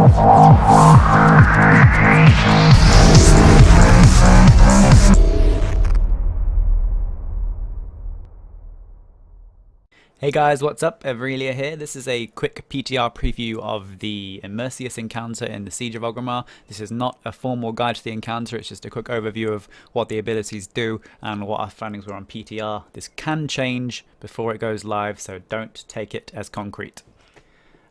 Hey guys, what's up? Aurelia here. This is a quick PTR preview of the Immerseus encounter in the Siege of Orgrimmar. This is not a formal guide to the encounter, it's just a quick overview of what the abilities do and what our findings were on PTR. This can change before it goes live, so don't take it as concrete.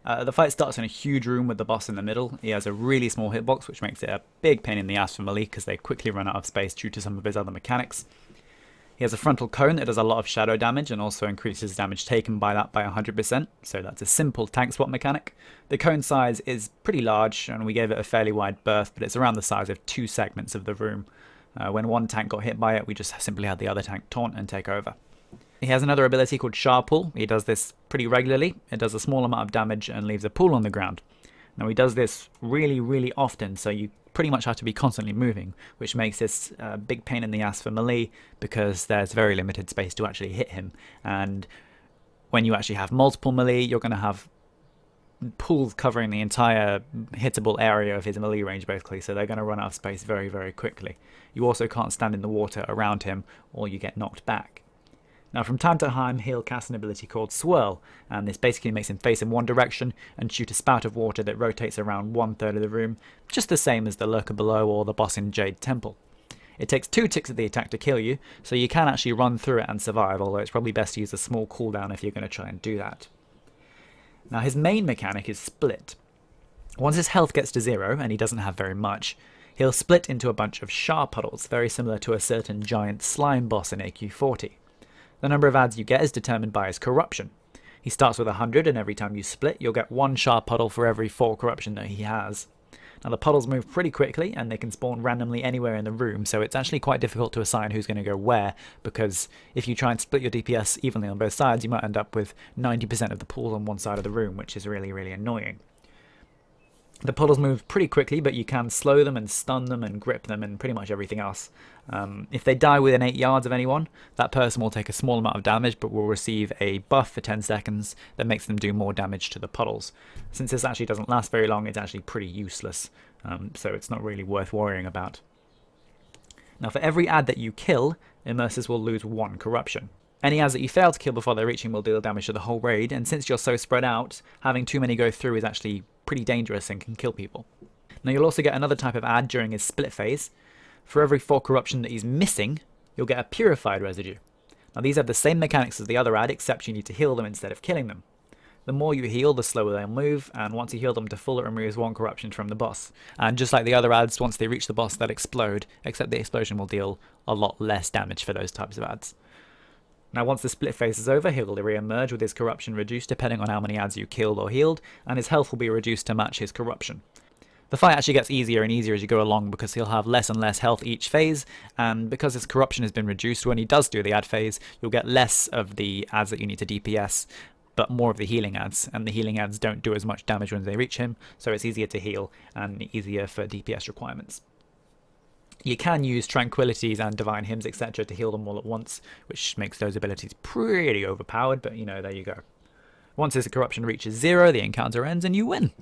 The fight starts in a huge room with the boss in the middle. He has a really small hitbox, which makes it a big pain in the ass for melee because they quickly run out of space due to some of his other mechanics. He has a frontal cone that does a lot of shadow damage and also increases damage taken by that by 100%, so that's a simple tank swap mechanic. The cone size is pretty large and we gave it a fairly wide berth, but it's around the size of 2 segments of the room. When one tank got hit by it, we just simply had the other tank taunt and take over. He has another ability called Shard Pull. He does this pretty regularly. It does a small amount of damage and leaves a pool on the ground. Now he does this really often, so you pretty much have to be constantly moving, which makes this a big pain in the ass for melee because there's very limited space to actually hit him. And when you actually have multiple melee, you're going to have pools covering the entire hittable area of his melee range basically, so they're going to run out of space very quickly. You also can't stand in the water around him or you get knocked back. Now from time to time he'll cast an ability called Swirl, and this basically makes him face in one direction and shoot a spout of water that rotates around 1/3 of the room, just the same as the lurker below or the boss in Jade Temple. It takes 2 ticks of the attack to kill you, so you can actually run through it and survive, although it's probably best to use a small cooldown if you're going to try and do that. Now his main mechanic is Split. Once his health gets to 0, and he doesn't have very much, he'll split into a bunch of Char puddles, very similar to a certain giant slime boss in AQ40. The number of adds you get is determined by his corruption. He starts with 100, and every time you split, you'll get 1 shard puddle for every 4 corruption that he has. Now the puddles move pretty quickly, and they can spawn randomly anywhere in the room, so it's actually quite difficult to assign who's going to go where, because if you try and split your DPS evenly on both sides, you might end up with 90% of the pools on one side of the room, which is really annoying. The puddles move pretty quickly, but you can slow them and stun them and grip them and pretty much everything else. If they die within 8 yards of anyone, that person will take a small amount of damage but will receive a buff for 10 seconds that makes them do more damage to the puddles. Since this actually doesn't last very long, it's actually pretty useless, so it's not really worth worrying about. Now for every ad that you kill, Immerseus will lose 1 corruption. Any ads that you fail to kill before they reach him will deal damage to the whole raid, and since you're so spread out, having too many go through is actually pretty dangerous and can kill people. Now you'll also get another type of ad during his split phase. For every 4 corruption that he's missing, you'll get a purified residue. Now these have the same mechanics as the other ad, except you need to heal them instead of killing them. The more you heal, the slower they'll move, and once you heal them to full, it removes 1 corruption from the boss. And just like the other ads, once they reach the boss, they'll explode, except the explosion will deal a lot less damage for those types of ads. Now once the split phase is over, he'll re-emerge with his corruption reduced depending on how many ads you killed or healed, and his health will be reduced to match his corruption. The fight actually gets easier and easier as you go along because he'll have less and less health each phase, and because his corruption has been reduced, when he does do the ad phase, you'll get less of the ads that you need to DPS, but more of the healing ads, and the healing ads don't do as much damage when they reach him, so it's easier to heal and easier for DPS requirements. You can use Tranquilities and Divine Hymns, etc. to heal them all at once, which makes those abilities pretty overpowered, but you know, there you go. Once his corruption reaches 0, the encounter ends and you win.